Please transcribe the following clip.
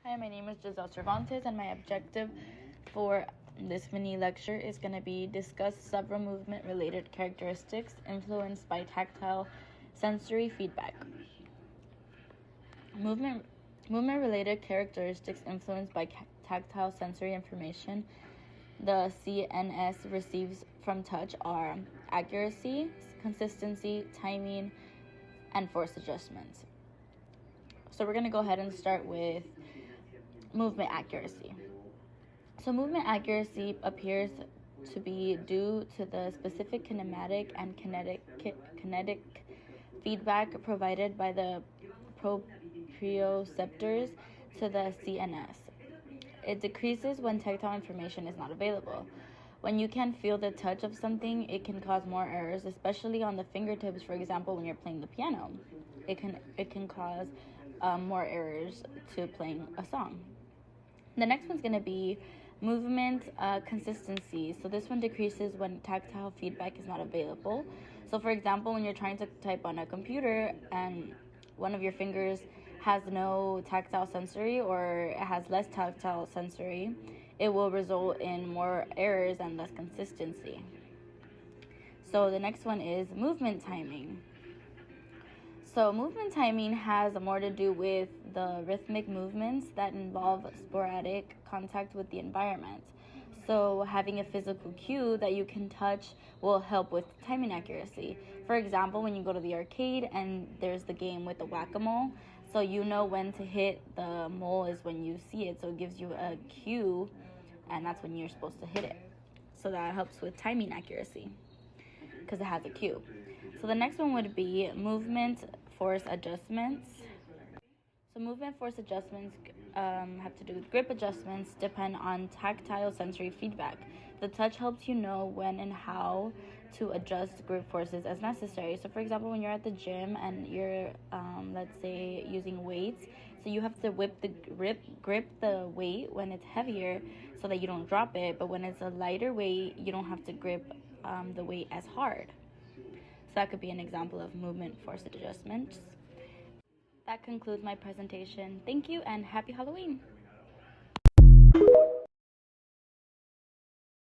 Hi, my name is Giselle Cervantes, and my objective for this mini lecture is going to be discuss several movement-related characteristics influenced by tactile sensory feedback. Movement-related characteristics influenced by tactile sensory information the CNS receives from touch are accuracy, consistency, timing, and force adjustments. So we're going to go ahead and start with movement accuracy. So movement accuracy appears to be due to the specific kinematic and kinetic feedback provided by the proprioceptors to the CNS. It decreases when tactile information is not available. When you can feel the touch of something, it can cause more errors, especially on the fingertips. For example, when you're playing the piano, it can cause more errors to playing a song. The next one's going to be movement consistency. So this one decreases when tactile feedback is not available. So for example, when you're trying to type on a computer and one of your fingers has no tactile sensory or it has less tactile sensory, it will result in more errors and less consistency. So the next one is movement timing. So movement timing has more to do with the rhythmic movements that involve sporadic contact with the environment. So having a physical cue that you can touch will help with timing accuracy. For example, when you go to the arcade and there's the game with the whack-a-mole, so you know when to hit the mole is when you see it, so it gives you a cue, and that's when you're supposed to hit it. So that helps with timing accuracy because it has a cue. So the next one would be movement force adjustments. So movement force adjustments have to do with grip adjustments, depend on tactile sensory feedback. The touch helps you know when and how to adjust grip forces as necessary. So for example, when you're at the gym and you're, let's say, using weights, so you have to grip the weight when it's heavier so that you don't drop it, but when it's a lighter weight, you don't have to grip the weight as hard. So that could be an example of movement force adjustments. That concludes my presentation. Thank you and happy Halloween.